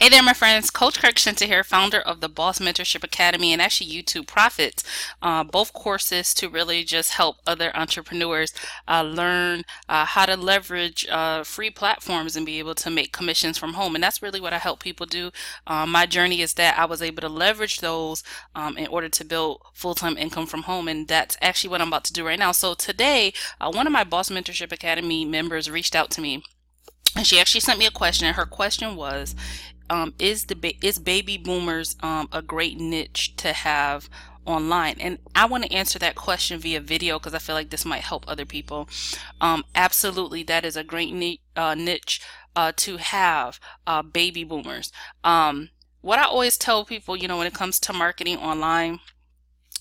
Hey there, my friends. Coach KIRKSHINTA here, founder of the Boss Mentorship Academy and actually YouTube Profits, both courses to really just help other entrepreneurs learn how to leverage free platforms and be able to make commissions from home. And that's really what I help people do. My journey is that I was able to leverage those in order to build full-time income from home. And that's actually what I'm about to do right now. So today, one of my Boss Mentorship Academy members reached out to me. And she actually sent me a question, and her question was, is baby boomers a great niche to have online? And I want to answer that question via video because I feel like this might help other people. Absolutely, that is a great niche to have, baby boomers. What I always tell people, when it comes to marketing online,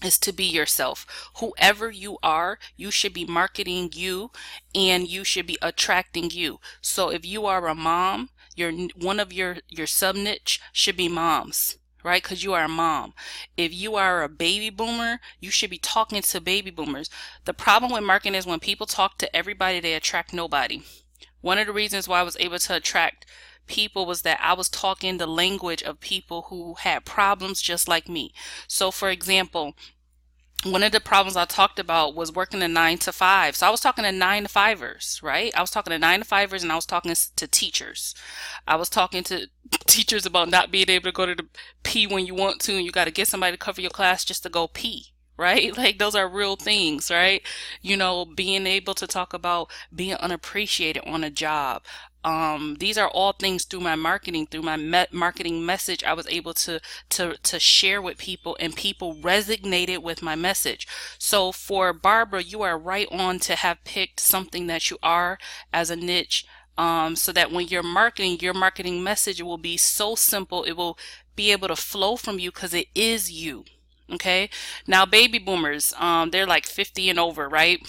is to be yourself. Whoever you are, you should be marketing you and you should be attracting you. So if you are a mom, one of your sub niche should be moms, right? Because you are a mom. If you are a baby boomer, you should be talking to baby boomers. The problem with marketing is when people talk to everybody, they attract nobody. One of the reasons why I was able to attract people was that I was talking the language of people who had problems just like me. So for example, one of the problems I talked about was working a 9 to 5. So I was talking to 9 to 5ers, right? I was talking to 9 to 5ers, and I was talking to teachers. I was talking to teachers about not being able to go to the pee when you want to, and you got to get somebody to cover your class just to go pee. Right? Like those are real things, right? Being able to talk about being unappreciated on a job. These are all things through my marketing, through my marketing message, I was able to share with people, and people resonated with my message. So for Barbara, you are right on to have picked something that you are as a niche, so that when you're marketing, your marketing message will be so simple, it will be able to flow from you because it is you. Okay. Now, baby boomers, they're like 50 and over, right?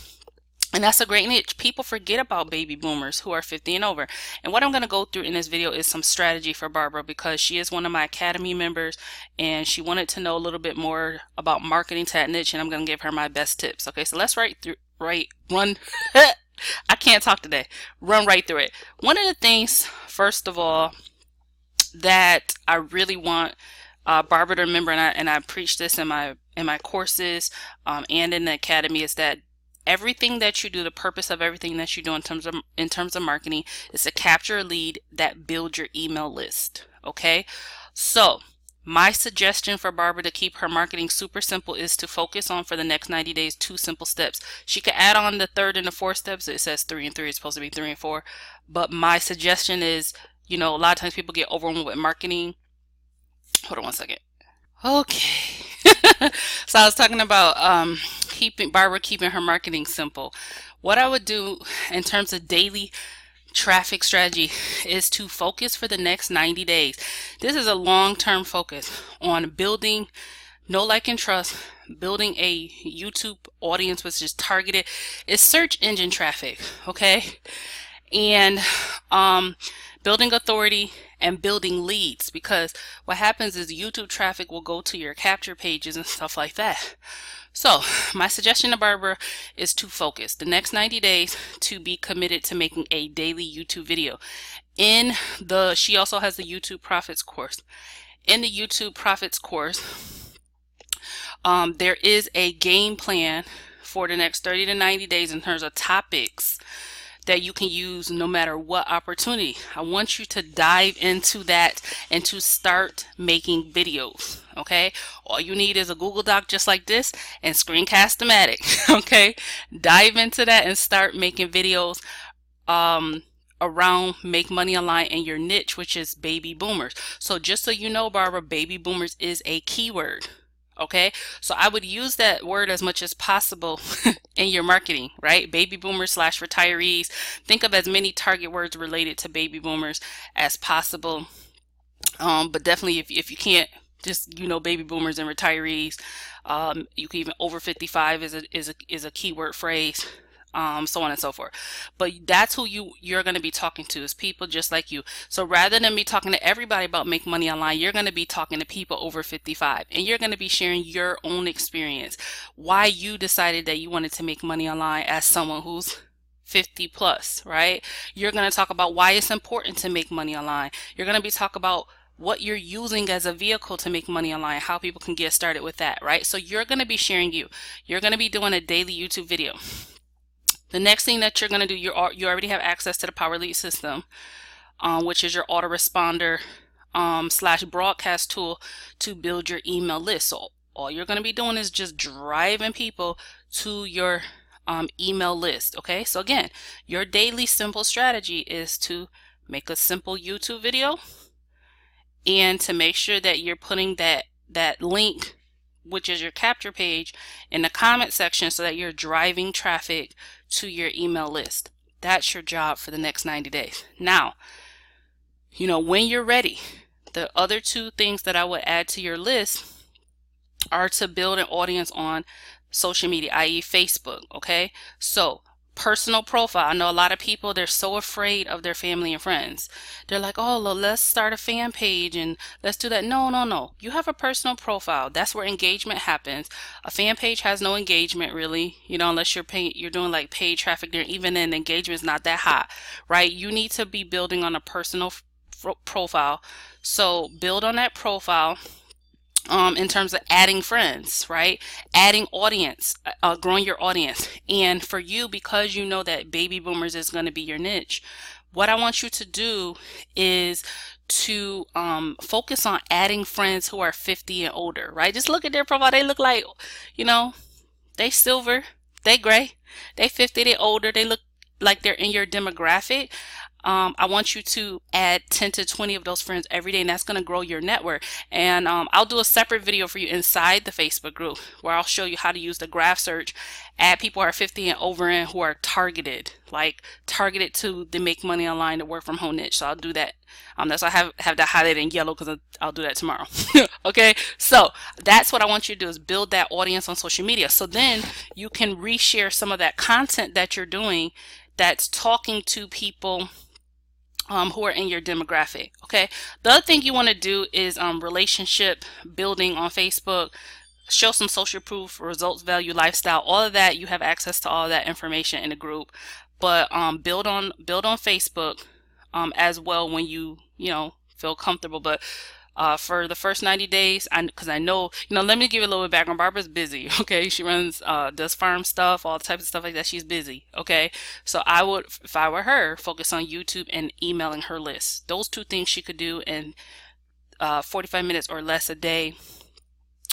And that's a great niche. People forget about baby boomers who are 50 and over. And what I'm going to go through in this video is some strategy for Barbara, because she is one of my academy members and she wanted to know a little bit more about marketing to that niche, and I'm going to give her my best tips. Okay, so let's run. I can't talk today. Run right through it. One of the things, first of all, that I really want Barbara to remember, and I preach this in my courses and in the academy, is that everything that you do, the purpose of everything that you do in terms of marketing, is to capture a lead that builds your email list. Okay, so my suggestion for Barbara to keep her marketing super simple is to focus on, for the next 90 days, 2 simple steps. She could add on the 3rd and the 4th steps. It says 3 and 3, it's supposed to be 3 and 4, but my suggestion is, a lot of times people get overwhelmed with marketing. Hold on one second. Okay. So I was talking about Barbara keeping her marketing simple. What I would do in terms of daily traffic strategy is to focus for the next 90 days. This is a long-term focus on building know, like, and trust, building a YouTube audience which is targeted. It's search engine traffic, okay? And building authority and building leads, because what happens is YouTube traffic will go to your capture pages and stuff like that. So my suggestion to Barbara is to focus the next 90 days to be committed to making a daily YouTube video. She also has the YouTube Profits course. In the YouTube Profits course, there is a game plan for the next 30 to 90 days in terms of topics that you can use no matter what opportunity. I want you to dive into that and to start making videos. Okay, all you need is a Google Doc just like this and Screencast-O-Matic. Okay, dive into that and start making videos around make money online and your niche, which is baby boomers. So just so you know, Barbara, baby boomers is a keyword. Okay, so I would use that word as much as possible in your marketing, right? Baby boomers / retirees. Think of as many target words related to baby boomers as possible. But definitely, if you can't, just baby boomers and retirees. You can even over 55 is a keyword phrase. So on and so forth. But that's who you're going to be talking to, is people just like you. So rather than me talking to everybody about make money online, you're going to be talking to people over 55, and you're going to be sharing your own experience, why you decided that you wanted to make money online as someone who's 50 plus, right? You're going to talk about why it's important to make money online. You're going to be talking about what you're using as a vehicle to make money online, how people can get started with that, right? So you're going to be sharing you're going to be doing a daily YouTube video. The next thing that you're going to do, you already have access to the Power Lead system, which is your autoresponder / broadcast tool to build your email list. So all you're going to be doing is just driving people to your email list. Okay, so again, your daily simple strategy is to make a simple YouTube video and to make sure that you're putting that link, which is your capture page, in the comment section so that you're driving traffic to your email list. That's your job for the next 90 days. Now, you know, when you're ready, the other two things that I would add to your list are to build an audience on social media, i.e. Facebook. Okay, so personal profile. I know a lot of people, they're so afraid of their family and friends. They're like, oh, well, let's start a fan page and let's do that. No. You have a personal profile. That's where engagement happens. A fan page has no engagement really, you know, unless you're doing like paid traffic there. Even then, engagement is not that high, right? You need to be building on a personal profile. So build on that profile. In terms of adding friends, right? Adding audience, growing your audience. And for you, because you know that baby boomers is going to be your niche, what I want you to do is to focus on adding friends who are 50 and older, right? Just look at their profile. They look like, you know, they silver, they gray, they 50, they older, they look like they're in your demographic. I want you to add 10 to 20 of those friends every day, and that's going to grow your network. And I'll do a separate video for you inside the Facebook group where I'll show you how to use the graph search, add people who are 50 and over and who are targeted to the make money online, to work from home niche. So I'll do that. That's why I have that highlighted in yellow, because I'll do that tomorrow. Okay, so that's what I want you to do, is build that audience on social media. So then you can reshare some of that content that you're doing that's talking to people who are in your demographic. Okay, the other thing you want to do is relationship building on Facebook. Show some social proof, results, value, lifestyle, all of that. You have access to all of that information in the group. But build on Facebook as well when you feel comfortable. But for the first 90 days, because I know, let me give you a little bit of background. Barbara's busy, okay? She runs, does farm stuff, all types of stuff like that. She's busy, okay? So I would, if I were her, focus on YouTube and emailing her list. Those two things she could do in 45 minutes or less a day.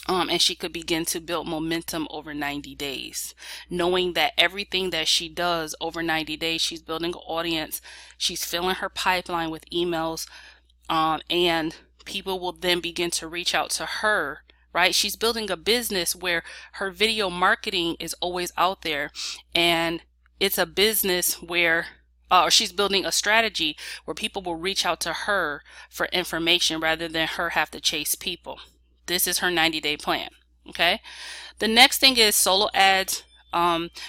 And she could begin to build momentum over 90 days, knowing that everything that she does over 90 days, she's building an audience, she's filling her pipeline with emails, and people will then begin to reach out to her, right? She's building a business where her video marketing is always out there, and it's a business where she's building a strategy where people will reach out to her for information rather than her have to chase people. This is her 90-day plan. Okay. The next thing is solo ads.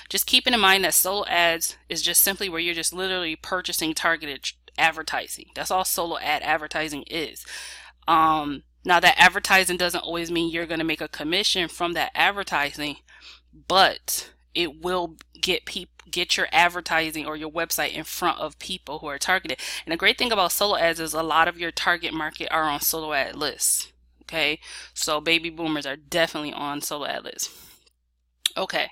Just keeping in mind that solo ads is just simply where you're just literally purchasing targeted advertising. That's all solo ad advertising is. Now that advertising doesn't always mean you're going to make a commission from that advertising, but it will get your advertising or your website in front of people who are targeted. And the great thing about solo ads is a lot of your target market are on solo ad lists. Okay, so baby boomers are definitely on solo ad lists. Okay,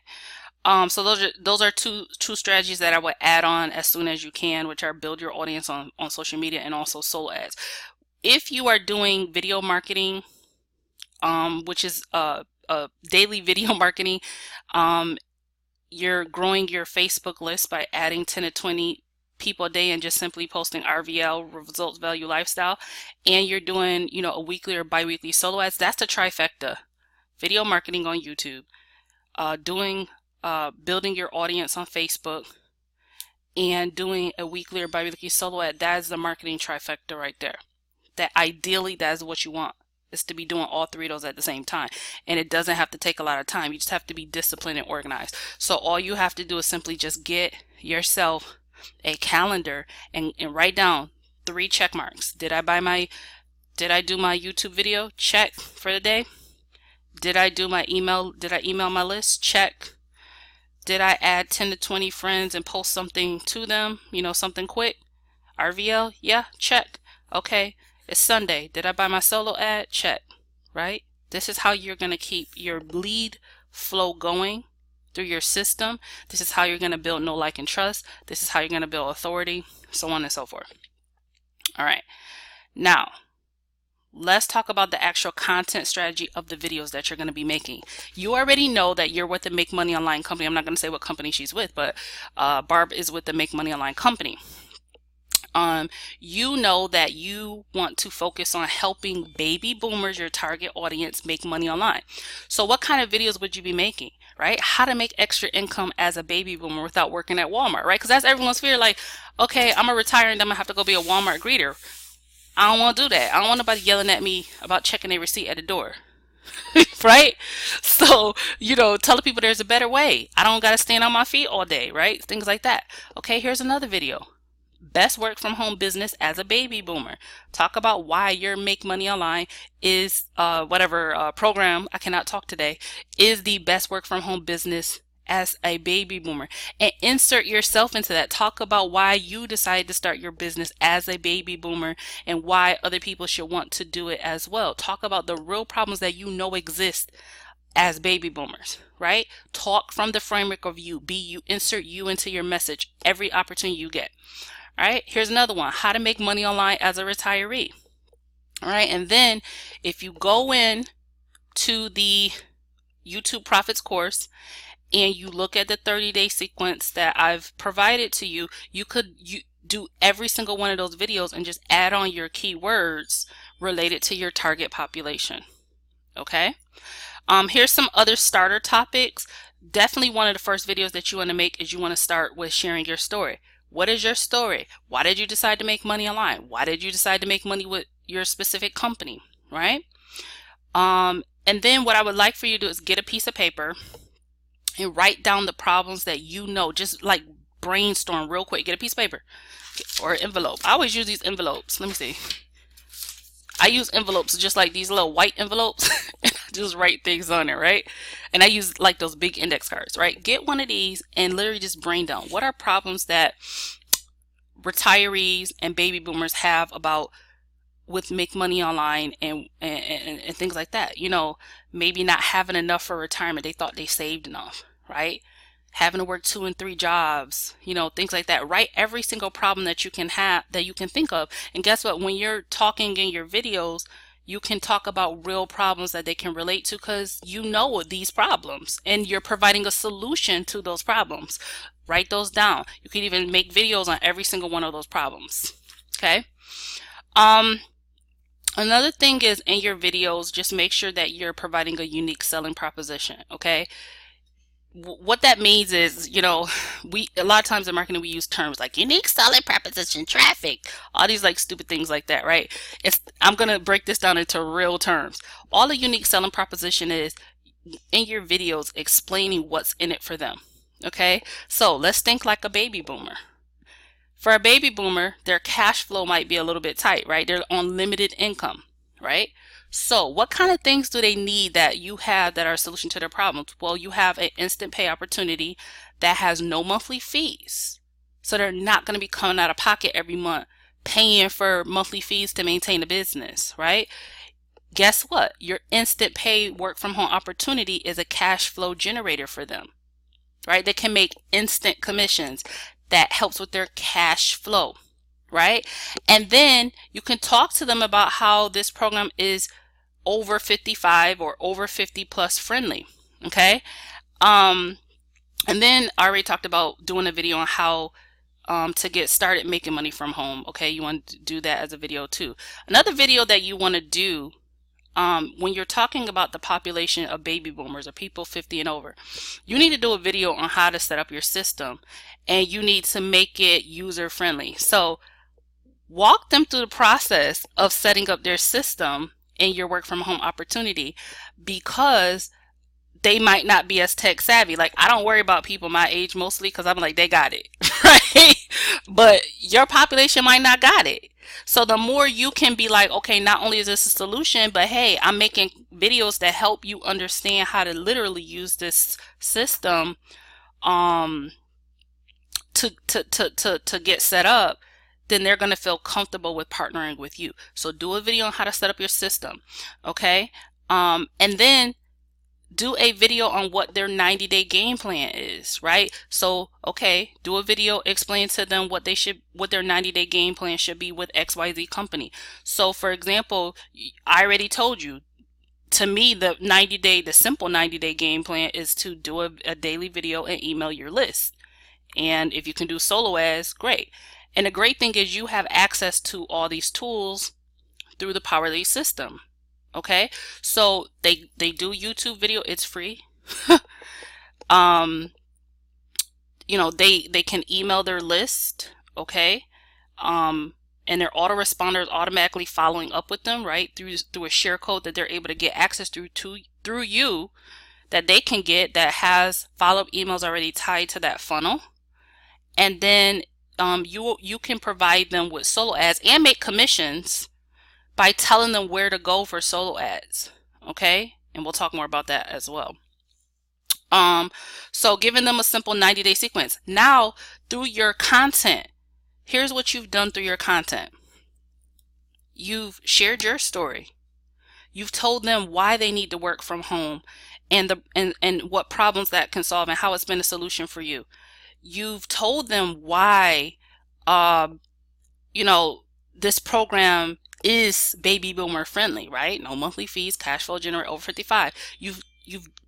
so those are two strategies that I would add on as soon as you can, which are build your audience on social media and also solo ads. If you are doing video marketing, which is daily video marketing, you're growing your Facebook list by adding 10 to 20 people a day and just simply posting RVL, results, value, lifestyle, and you're doing a weekly or bi-weekly solo ads. That's the trifecta: video marketing on YouTube, building your audience on Facebook, and doing a weekly or bi-weekly solo ad. That is the marketing trifecta right there. That ideally, that is what you want, is to be doing all three of those at the same time. And it doesn't have to take a lot of time. You just have to be disciplined and organized. So all you have to do is simply just get yourself a calendar and write down 3 check marks. Did I do my YouTube video? Check for the day. Did I do my email? Did I email my list? Check. Did I add 10 to 20 friends and post something to them? Something quick. RVL? Yeah, check. Okay. It's Sunday. Did I buy my solo ad? Check, right? This is how you're going to keep your lead flow going through your system. This is how you're going to build know, like, and trust. This is how you're going to build authority, so on and so forth. All right. Now, let's talk about the actual content strategy of the videos that you're going to be making. You already know that you're with the Make Money Online company. I'm not going to say what company she's with, but Barb is with the Make Money Online company. You know that you want to focus on helping baby boomers, your target audience, make money online. So what kind of videos would you be making, right? How to make extra income as a baby boomer without working at Walmart, right? Because that's everyone's fear. Like, okay, I'm gonna retire and then I'm gonna have to go be a Walmart greeter. I don't want to do that. I don't want nobody yelling at me about checking their receipt at the door. Right? So, you know, tell the people there's a better way. I don't got to stand on my feet all day, right? Things like that. Okay, here's another video. Best work from home business as a baby boomer. Talk about why your Make Money Online is program, I cannot talk today, is the best work from home business as a baby boomer, and insert yourself into that. Talk about why you decided to start your business as a baby boomer and why other people should want to do it as well. Talk about the real problems that you know exist as baby boomers, right? Talk from the framework of you. Be you. Insert you into your message every opportunity you get. All right, here's another one. How to make money online as a retiree. All right, and then if you go in to the YouTube Profits course and you look at the 30-day sequence that I've provided to you, you could do every single one of those videos and just add on your keywords related to your target population. Okay. Here's some other starter topics. Definitely one of the first videos that you want to make is you want to start with sharing your story. What is your story? Why did you decide to make money online? Why did you decide to make money with your specific company, right? And then what I would like for you to do is get a piece of paper and write down the problems that you know. Just like brainstorm real quick. Get a piece of paper or an envelope. I always use these envelopes. Let me see. I use envelopes just like these little white envelopes. Just write things on it, right? And I use like those big index cards, right? Get one of these and literally just brain down. What are problems that retirees and baby boomers have about with Make Money Online and things like that? You know, maybe not having enough for retirement. They thought they saved enough, right? Having to work 2 and 3 jobs, you know, things like that. Write every single problem that you can have, that you can think of. And guess what? When you're talking in your videos, you can talk about real problems that they can relate to because you know these problems and you're providing a solution to those problems. Write those down. You can even make videos on every single one of those problems. Okay. Another thing is in your videos, just make sure that you're providing a unique selling proposition. Okay. What that means is, you know, a lot of times in marketing we use terms like unique selling proposition, traffic, all these like stupid things like that, right? I'm gonna break this down into real terms. All a unique selling proposition is in your videos explaining what's in it for them. Okay, so let's think like a baby boomer. For a baby boomer, their cash flow might be a little bit tight, right? They're on limited income, right? So what kind of things do they need that you have that are a solution to their problems? Well, you have an instant pay opportunity that has no monthly fees. So they're not going to be coming out of pocket every month paying for monthly fees to maintain a business, right? Guess what? Your instant pay work from home opportunity is a cash flow generator for them, right? They can make instant commissions that helps with their cash flow, right? And then you can talk to them about how this program is over 55 or over 50 plus friendly. Okay. And then I already talked about doing a video on how to get started making money from home. Okay. You want to do that as a video too. Another video that you want to do when you're talking about the population of baby boomers or people 50 and over, you need to do a video on how to set up your system and you need to make it user friendly. So walk them through the process of setting up their system in your work from home opportunity, because they might not be as tech savvy. Like, I don't worry about people my age mostly because I'm like, they got it, right? But your population might not got it. So the more you can be like, okay, not only is this a solution, but hey, I'm making videos that help you understand how to literally use this system to get set up, then they're going to feel comfortable with partnering with you. So do a video on how to set up your system, okay? And then do a video on what their 90-day game plan is, right? So, okay, do a video, explain to them what their 90-day game plan should be with XYZ company. So, for example, I already told you, to me, the simple 90-day game plan is to do a daily video and email your list. And if you can do solo ads, great. And the great thing is you have access to all these tools through the Powerly system. Okay, so they do YouTube video. It's free. You know, they can email their list. Okay, and their autoresponder is automatically following up with them, right, through a share code that they're able to get access through you, that they can get, that has follow-up emails already tied to that funnel. And then you can provide them with solo ads and make commissions by telling them where to go for solo ads. Okay, and we'll talk more about that as well. So giving them a simple 90-day sequence. Now, through your content, here's what you've done through your content. You've shared your story. You've told them why they need to work from home and what problems that can solve and how it's been a solution for you. You've told them why, you know, this program is baby boomer friendly, right? No monthly fees, cash flow generate over 55. You've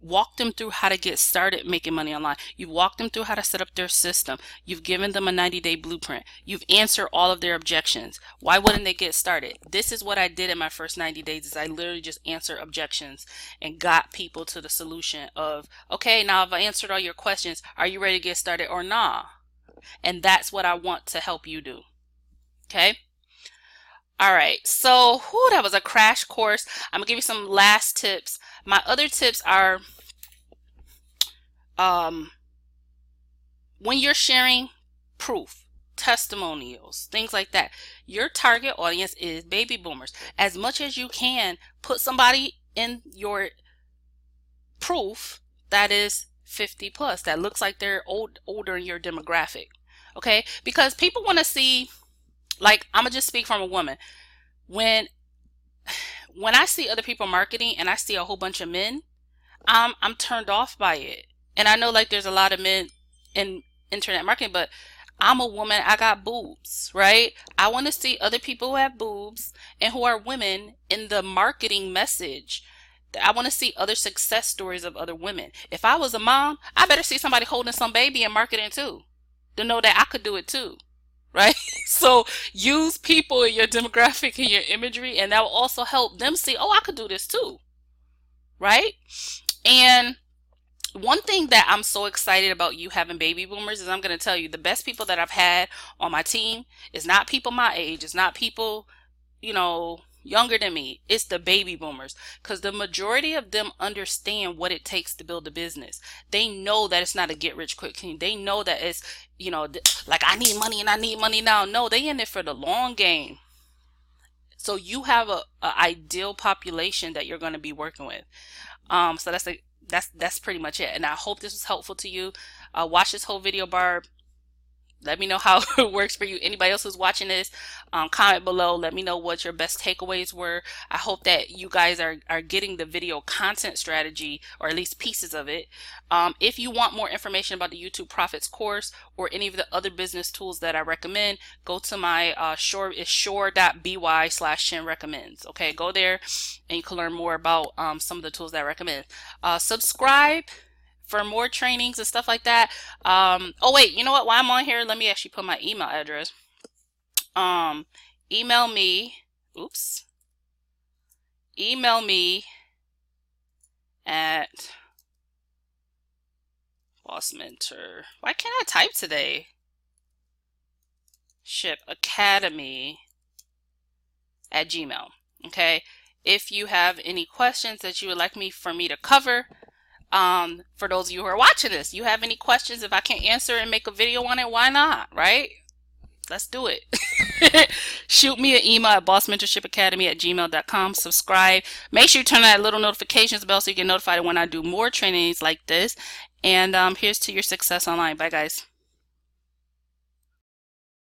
walked them through how to get started making money online. You've walked them through how to set up their system. You've given them a 90-day blueprint. You've answered all of their objections. Why wouldn't they get started? This is what I did in my first 90 days is I literally just answered objections and got people to the solution of, okay, now I've answered all your questions. Are you ready to get started or nah? And that's what I want to help you do. Okay. All right, so that was a crash course. I'm gonna give you some last tips. My other tips are when you're sharing proof, testimonials, things like that, your target audience is baby boomers. As much as you can, put somebody in your proof that is 50 plus, that looks like they're older in your demographic. Okay, because people want to see, like, I'm gonna just speak from a woman. When I see other people marketing and I see a whole bunch of men, I'm turned off by it. And I know, like, there's a lot of men in internet marketing, but I'm a woman. I got boobs, right? I want to see other people who have boobs and who are women in the marketing message. I want to see other success stories of other women. If I was a mom, I better see somebody holding some baby and marketing too, to know that I could do it too. Right? So use people in your demographic and your imagery, and that will also help them see, oh, I could do this too. Right? And one thing that I'm so excited about you having baby boomers is I'm going to tell you, the best people that I've had on my team is not people my age. It's not people, you know, younger than me. It's the baby boomers, because the majority of them understand what it takes to build a business. They know that it's not a get rich quick scheme. They know that it's, you know, like, I need money and I need money now. No, they in it for the long game. So you have a ideal population that you're going to be working with. So that's pretty much it. And I hope this was helpful to you. Watch this whole video, Barb. Let me know how it works for you. Anybody else who's watching this, comment below. Let me know what your best takeaways were. I hope that you guys are getting the video content strategy, or at least pieces of it. If you want more information about the YouTube Profits course or any of the other business tools that I recommend, go to my shore.by/Shin recommends. Okay, go there and you can learn more about some of the tools that I recommend. Subscribe for more trainings and stuff like that. Oh wait, you know what? While I'm on here, let me actually put my email address. Email me. Oops. Email me at Boss Mentor. Why can't I type today? Academy@gmail. Okay. If you have any questions that you would like for me to cover, for those of you who are watching this, you have any questions, if I can answer and make a video on it, why not, right? Let's do it. Shoot me an email at bossmentorshipacademy@gmail.com. Subscribe. Make sure you turn on that little notifications bell so you get notified when I do more trainings like this. And here's to your success online. Bye, guys.